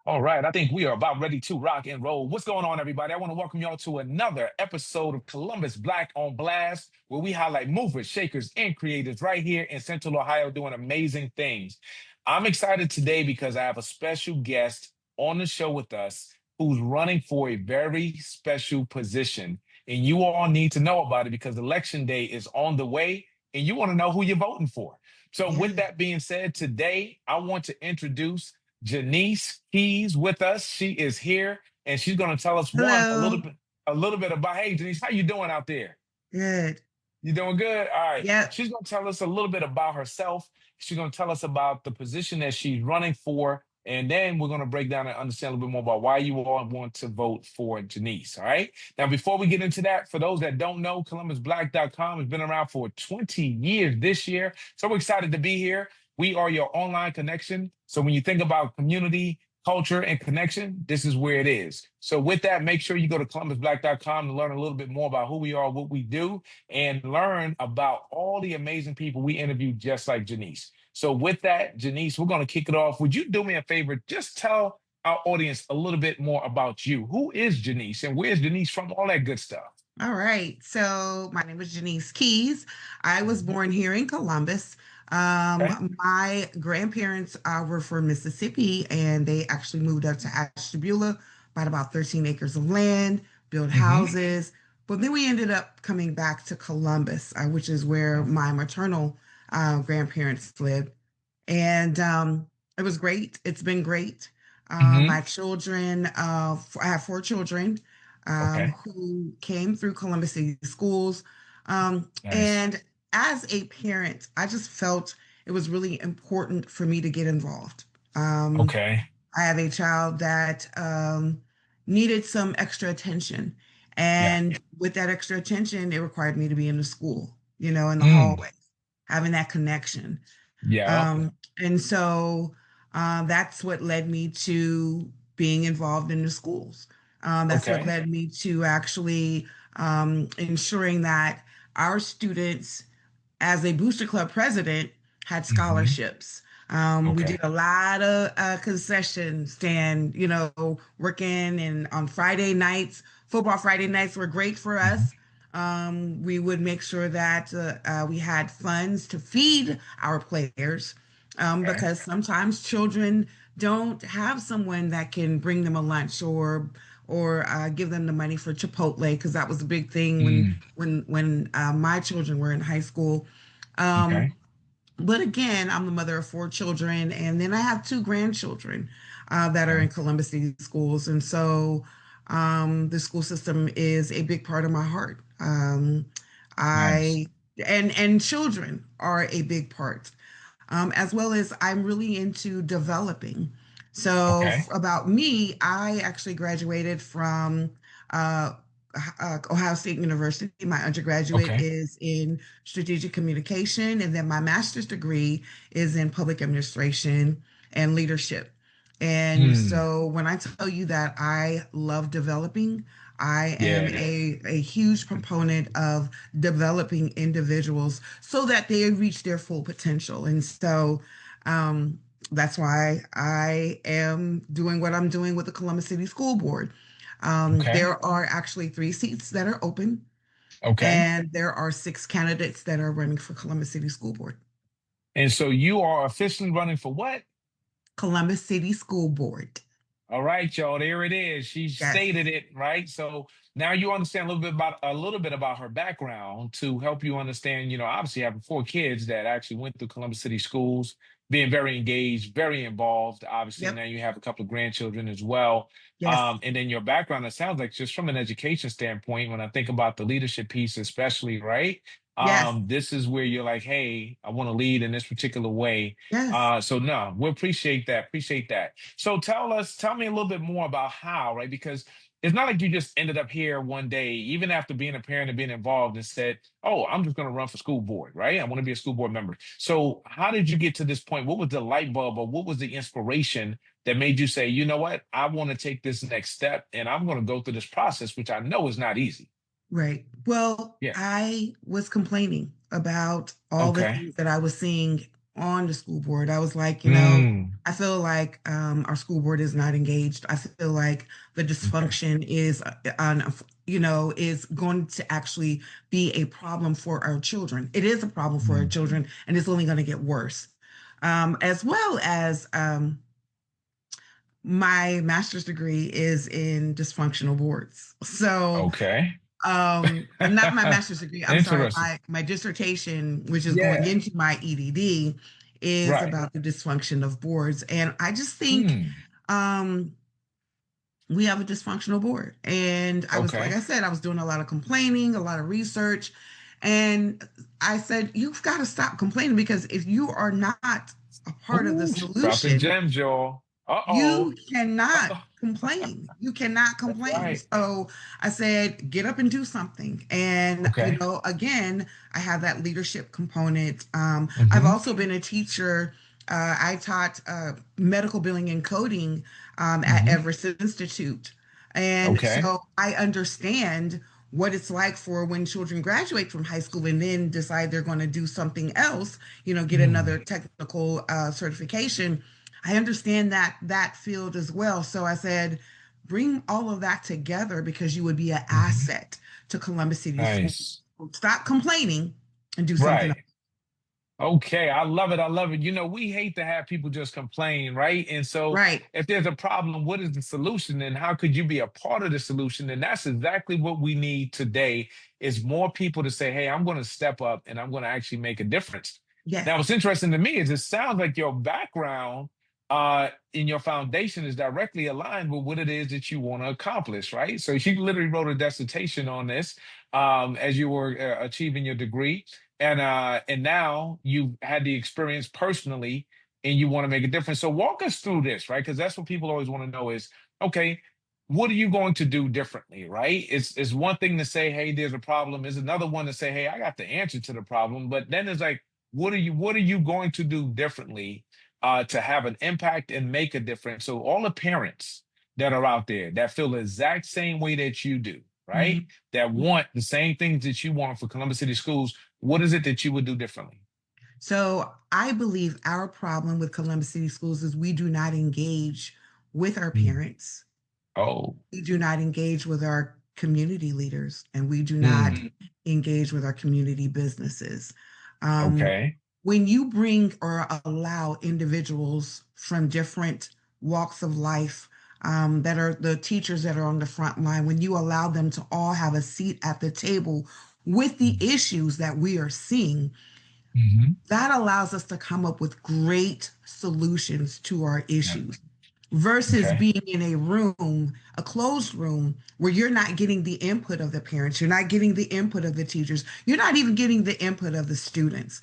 All right, I think we are about ready to rock and roll. What's going on, everybody? I want to welcome y'all to another episode of Columbus Black on Blast, where we highlight movers, shakers, and creators right here in Central Ohio doing amazing things. I'm excited today because I have a special guest on the show with us who's running for a very special position. And you all need to know about it because Election Day is on the way and you want to know who you're voting for. So, Yeah. with that being said, today I want to introduce Janeece Keyes with us. She is here and she's going to tell us a little Hello. bit, about, hey, Janeece, how you doing out there? Good. You doing good? All right. Yep. She's going to tell us a little bit about herself. She's going to tell us about the position that she's running for. And then we're going to break down and understand a little bit more about why you all want to vote for Janeece. All right. Now, before we get into that, for those that don't know, ColumbusBlack.com has been around for 20 years this year. So we're excited to be here. We are your online connection. So when you think about community, culture, and connection, this is where it is. So with that, make sure you go to ColumbusBlack.com to learn a little bit more about who we are, what we do, and learn about all the amazing people we interview just like Janeece. So with that, Janeece, we're going to kick it off. Would you do me a favor? Just tell our audience a little bit more about you. Who is Janeece and where's Janeece from? All that good stuff. All right. So my name is Janeece Keyes. I was Mhm. born here in Columbus. Okay. My grandparents were from Mississippi, and they actually moved up to Ashtabula, bought about 13 acres of land, built Hmm. houses. But then we ended up coming back to Columbus, which is where my maternal grandparents lived. And it was great. It's been great. Hmm. My children, I have four children Okay. who came through Columbus City Schools. Nice. And as a parent, I just felt it was really important for me to get involved. Um, Okay. I have a child that needed some extra attention. Yeah. And with that extra attention, it required me to be in the school, in the Mm. hallway, having that connection. Yeah. And so that's what led me to being involved in the schools. That's what Okay. led me to actually ensuring that our students, as a Booster Club president, had Hmm. scholarships. We Okay. did a lot of concession stand, working and on Friday nights. Football Friday nights were great for Hmm. us. We would make sure that we had funds to feed our players Okay. because sometimes children don't have someone that can bring them a lunch or give them the money for Chipotle because that was a big thing when Mm. my children were in high school. Um, Okay. but again, I'm the mother of four children, and then I have two grandchildren that are in Okay. Columbus City schools, and so the school system is a big part of my heart. Nice. I and children are a big part, as well as I'm really into developing. So Okay. about me, I actually graduated from uh, Ohio State University. My undergraduate Okay. is in strategic communication, and then my master's degree is in public administration and leadership. And Mm. so when I tell you that I love developing, I am Yeah. a huge proponent of developing individuals so that they reach their full potential. And so um, that's why I am doing what I'm doing with the Columbus City School Board. Okay. There are actually three seats that are open, Okay. and there are six candidates that are running for Columbus City School Board. And so you are officially running for what? Columbus City School Board. All right, y'all. There it is. She stated Yes. it, right? So now you understand a little bit about her background to help you understand, obviously having four kids that actually went through Columbus City schools, being very engaged, very involved. Obviously, Yep. now you have a couple of grandchildren as well. Yes. And then your background, it sounds like just from an education standpoint, when I think about the leadership piece, especially, right? Yes. This is where you're like, hey, I want to lead in this particular way. Yes. So no, we appreciate that. Appreciate that. So tell me a little bit more about how, right? Because it's not like you just ended up here one day, even after being a parent and being involved, and said, "Oh, I'm just going to run for school board, right? I want to be a school board member." So how did you get to this point? What was the light bulb, or what was the inspiration that made you say, "You know what? I want to take this next step, and I'm going to go through this process, which I know is not easy." Right. Well, Yeah. I was complaining about all the Okay. things that I was seeing on the school board. I was like, Mm. I feel like our school board is not engaged. I feel like the Okay. dysfunction is is going to actually be a problem for our children. It is a problem for our Mm. children, and it's only going to get worse. As well as my master's degree is in dysfunctional boards. So Okay. not my master's degree, I'm sorry, Interesting. my dissertation, which is going Yeah. into my EDD, is Right. about the dysfunction of boards. And I just think Mm. um, we have a dysfunctional board. And I was, like Okay. I said, I was doing a lot of complaining, a lot of research. And I said, you've got to stop complaining because if you are not a part of the Ooh, dropping solution, gems, y'all. Uh-oh. you cannot Uh-oh. complain. You cannot That's complain. right. So I said, get up and do something. And, Okay. again, I have that leadership component. I've Hmm. also been a teacher. I taught medical billing and coding at Hmm. Everest Institute. And Okay. so I understand what it's like for when children graduate from high school and then decide they're going to do something else, get another Mm. technical certification. I understand that field as well. So I said, bring all of that together because you would be an Hmm. asset to Columbus City School. Nice. Stop complaining and do something else. Right. Okay, I love it. I love it. We hate to have people just complain, right? And so, Right. if there's a problem, what is the solution, and how could you be a part of the solution? And that's exactly what we need today: is more people to say, "Hey, I'm going to step up, and I'm going to actually make a difference." Yes. Now, what's interesting to me is it sounds like your background, in your foundation, is directly aligned with what it is that you want to accomplish, right? So you literally wrote a dissertation on this, as you were achieving your degree, and now you've had the experience personally, and you want to make a difference. So walk us through this, right? Because that's what people always want to know is, okay, what are you going to do differently, right? It's one thing to say, hey, there's a problem. It's another one to say, hey, I got the answer to the problem. But then it's like, what are you going to do differently, to have an impact and make a difference? So all the parents that are out there that feel the exact same way that you do, right? Mhm. That want the same things that you want for Columbus City Schools, what is it that you would do differently? So I believe our problem with Columbus City Schools is we do not engage with our Mm. parents. Oh. We do not engage with our community leaders, and we do not Mm. engage with our community businesses. Um, Okay. when you bring or allow individuals from different walks of life, that are the teachers that are on the front line, when you allow them to all have a seat at the table with the issues that we are seeing, Mm-hmm. that allows us to come up with great solutions to our Yeah. issues versus Okay. being in a room, a closed room, where you're not getting the input of the parents, you're not getting the input of the teachers, you're not even getting the input of the students.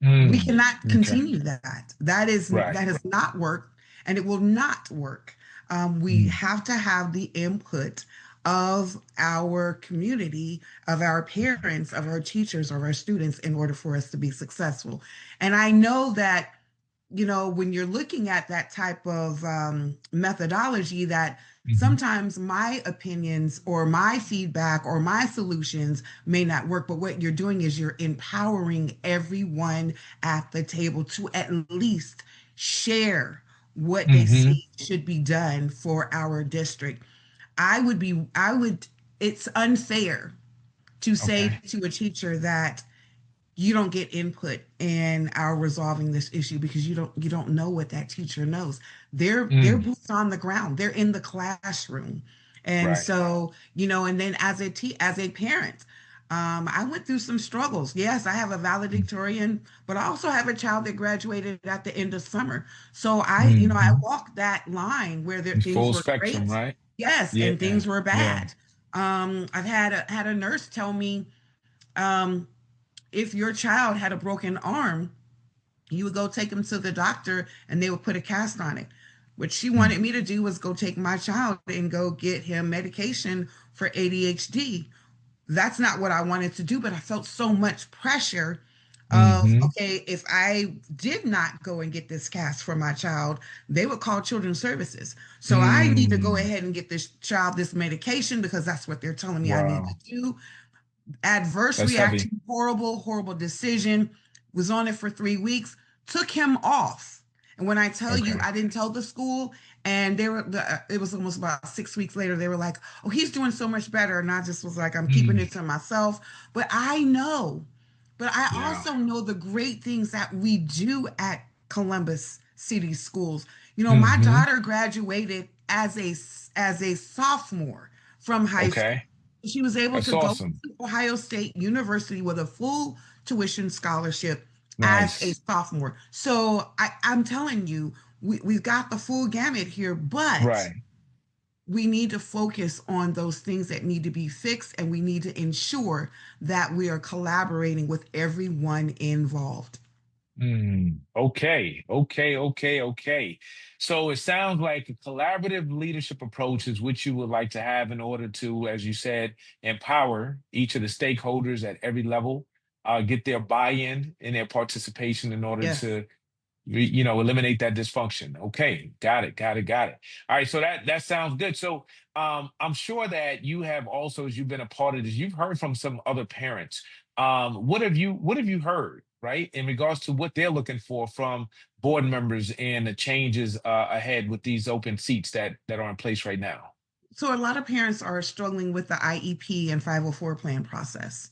We Mm. cannot Okay. continue that. That Right. has not worked, and it will not work. We Mm. have to have the input of our community, of our parents, of our teachers, of our students in order for us to be successful. And I know that, when you're looking at that type of methodology, that Hmm. sometimes my opinions or my feedback or my solutions may not work. But what you're doing is you're empowering everyone at the table to at least share what they Hmm. see should be done for our district. It's unfair to say Okay. to a teacher that you don't get input in our resolving this issue because you don't know what that teacher knows. They're Mm. boots on the ground. They're in the classroom. And Right. so, and then as a parent, I went through some struggles. Yes, I have a valedictorian, but I also have a child that graduated at the end of summer. So I Mm-hmm. walked that line where things Full were spectrum, great, right? yes, and Yeah. things were Yeah. bad. I've had a nurse tell me, um, if your child had a broken arm, you would go take him to the doctor and they would put a cast on it. What she Mm. wanted me to do was go take my child and go get him medication for ADHD. That's not what I wanted to do, but I felt so much pressure of, Hmm. okay, if I did not go and get this cast for my child, they would call children's services. So I need to go Mm. ahead and get this child this medication because that's what they're telling me I need to Wow. do. Adverse That's heavy. reaction, horrible, horrible decision. Was on it for 3 weeks. took him off. And when I tell you, Okay. I didn't tell the school, and it was almost about 6 weeks later, they were like, oh, he's doing so much better. And I just was like, I'm keeping Mm, it to myself. But I know, but I yeah. also know the great things that we do at Columbus City Schools. You know, my Hmm. daughter graduated as a sophomore from high school. Okay. She was able That's to go awesome. to Ohio State University with a full tuition scholarship as a Nice. sophomore. So I'm telling you, we've got the full gamut here, but Right. we need to focus on those things that need to be fixed, and we need to ensure that we are collaborating with everyone involved. Okay, okay, okay, okay. So it sounds like a collaborative leadership approach is what you would like to have in order to, as you said, empower each of the stakeholders at every level, get their buy-in and their participation in order Yes. to eliminate that dysfunction. Okay, got it, got it, got it. All right, so that sounds good. So I'm sure that you have also, as you've been a part of this, you've heard from some other parents. What have you heard, right, in regards to what they're looking for from board members and the changes ahead with these open seats that are in place right now? So a lot of parents are struggling with the IEP and 504 plan process.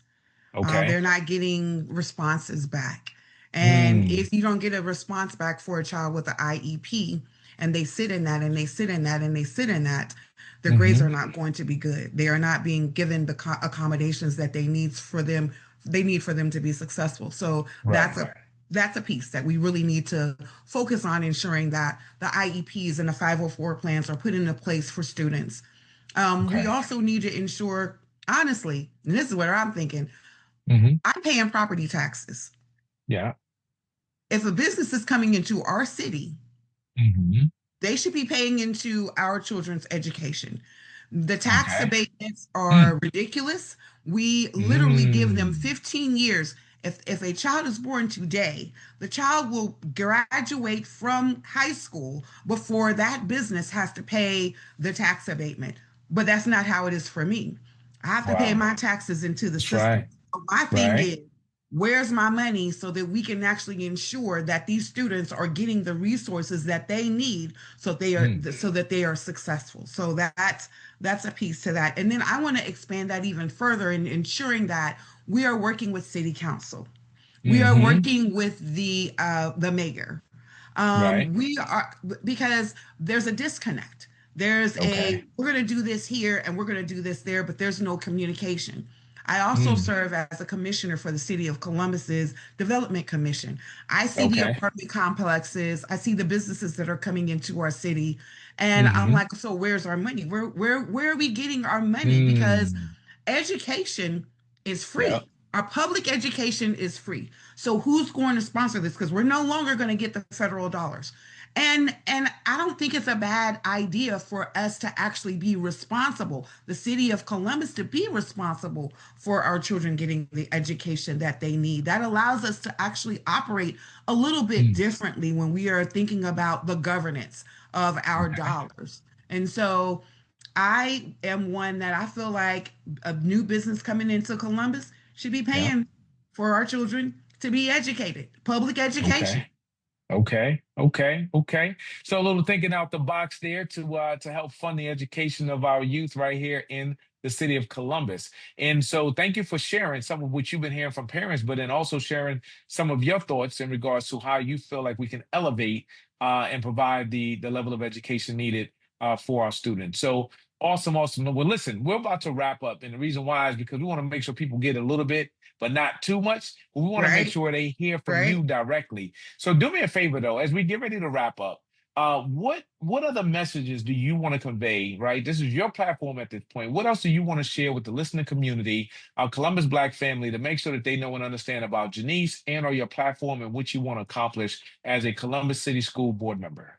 They're Okay. not getting responses back. And Mm, if you don't get a response back for a child with an IEP, and they sit in that and they sit in that and they sit in that, their grades mm-hmm. are not going to be good. They are not being given the accommodations that they need for them to be successful. So Right, right. that's a piece that we really need to focus on, ensuring that the IEPs and the 504 plans are put into place for students. We Okay. also need to ensure, honestly, and this is what I'm thinking, Hmm. I'm paying property taxes. Yeah. If a business is coming into our city, Hmm. they should be paying into our children's education. The tax Okay. abatements Mm, are ridiculous. We literally give them mm. 15 years. If a child is born today, the child will graduate from high school before that business has to pay the tax abatement. But that's not how it is for me. I have to pay Wow. my taxes into the That's system. right. So my thing Right. is, where's my money so that we can actually ensure that these students are getting the resources that they need Mm, so that they are successful. So that's a piece to that. And then I want to expand that even further in ensuring that we are working with city council. We are hmm. working with the mayor. Right. We are, because there's a disconnect. There's Okay. we're going to do this here and we're going to do this there, but there's no communication. I also Mm, serve as a commissioner for the City of Columbus's Development Commission. I see the okay. apartment complexes, I see the businesses that are coming into our city, and I'm Hmm. like, so where's our money? Where are we getting our money? Because Mm. education is Yep. free. Our public education is free. So who's going to sponsor this? Because we're no longer going to get the federal dollars. And I don't think it's a bad idea for us to actually be responsible, the city of Columbus to be responsible for our children getting the education that they need. That allows us to actually operate a little bit Mm. differently when we are thinking about the governance of our Okay. dollars. And so I am one that I feel like a new business coming into Columbus should be Yep. paying for our children to be educated, public education. Okay. Okay, okay, okay. So a little thinking out the box there to help fund the education of our youth right here in the city of Columbus. And so thank you for sharing some of what you've been hearing from parents, but then also sharing some of your thoughts in regards to how you feel like we can elevate and provide the level of education needed for our students. So awesome, awesome. Well, listen, we're about to wrap up, and the reason why is because we want to make sure people get a little bit, but not too much. But we want to make Right, sure they hear from right. you directly. So do me a favor though, as we get ready to wrap up, what other messages do you want to convey? Right, this is your platform at this point. What else do you want to share with the listening community, our Columbus Black family, to make sure that they know and understand about Janeece and or your platform and what you want to accomplish as a Columbus City School Board member?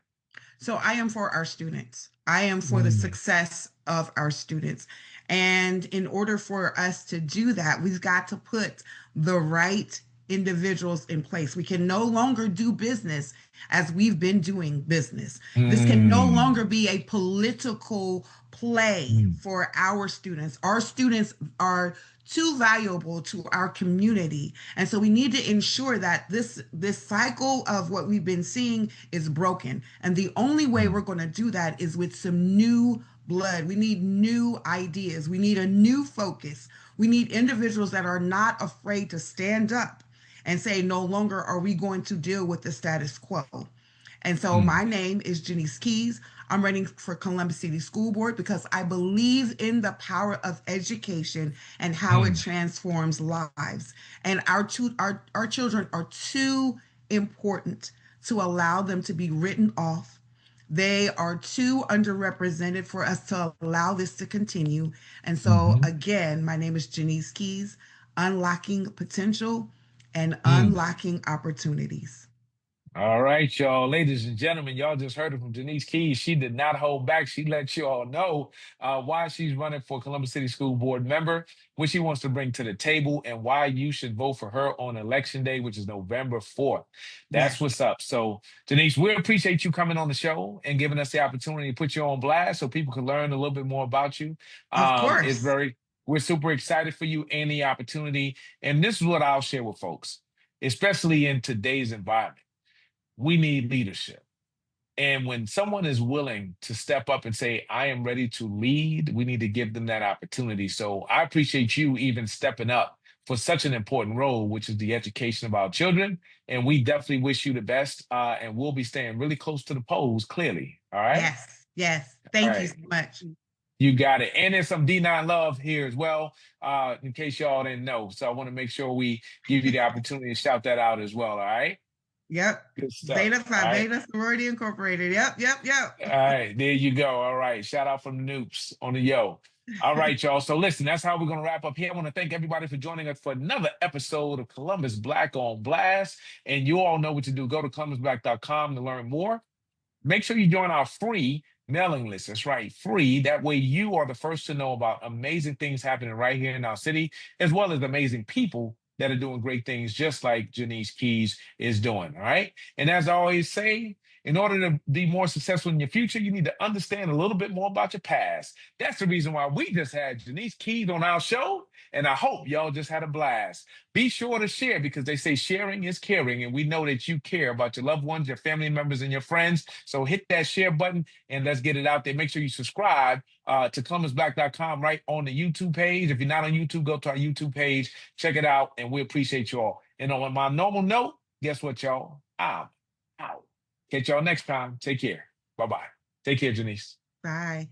So I am for our students. I am for the Mm, success of our students. And in order for us to do that, we've got to put the right individuals in place. We can no longer do business as we've been doing business. This can no longer mm, be a political play mm, for our students. Our students are too valuable to our community. And so we need to ensure that this cycle of what we've been seeing is broken. And the only way we're going to do that is with some new blood. We need new ideas. We need a new focus. We need individuals that are not afraid to stand up and say, no longer are we going to deal with the status quo. And so Mm, my name is Janeece Keyes. I'm running for Columbus City School Board because I believe in the power of education and how it mm, transforms lives. And our children are too important to allow them to be written off. They are too underrepresented for us to allow this to continue. And so, mhm, again, my name is Janeece Keyes, unlocking potential and mm. unlocking opportunities. All right, y'all, ladies and gentlemen, y'all just heard it from Janeece Keyes. She did not hold back. She let you all know why she's running for Columbus City School Board member, what she wants to bring to the table, and why you should vote for her on Election Day, which is November 4th. That's Yes, what's up. So, Janeece, we appreciate you coming on the show and giving us the opportunity to put you on blast so people can learn a little bit more about you. of It's course. very, we're super excited for you and the opportunity. And this is what I'll share with folks, especially in today's environment. We need leadership. And when someone is willing to step up and say, I am ready to lead, we need to give them that opportunity. So I appreciate you even stepping up for such an important role, which is the education of our children. And we definitely wish you the best. And we'll be staying really close to the polls, clearly. All right. Yes, yes. All Thank you right. so much. You got it. And there's some D9 love here as well, in case y'all didn't know. So I want to make sure we give you the opportunity to shout that out as well. All right. Yep. Good stuff. Zeta All Phi right. Beta Sorority Incorporated. Yep, yep, yep. All right, there you go. All right, shout out from the Noops on the yo. All right, y'all. So listen, that's how we're gonna wrap up here. I want to thank everybody for joining us for another episode of Columbus Black on Blast. And you all know what to do. Go to columbusblack.com to learn more. Make sure you join our free mailing list. That's right, free. That way you are the first to know about amazing things happening right here in our city, as well as amazing people that are doing great things, just like Janeece Keyes is doing. All right. And as I always say, in order to be more successful in your future, you need to understand a little bit more about your past. That's the reason why we just had Janeece Keyes on our show. And I hope y'all just had a blast. Be sure to share because they say sharing is caring. And we know that you care about your loved ones, your family members, and your friends. So hit that share button and let's get it out there. Make sure you subscribe to columbusblack.com right on the YouTube page. If you're not on YouTube, go to our YouTube page, check it out, and we appreciate you all. And on my normal note, guess what, y'all? I'm out. Catch y'all next time. Take care. Bye-bye. Take care, Janeece. Bye.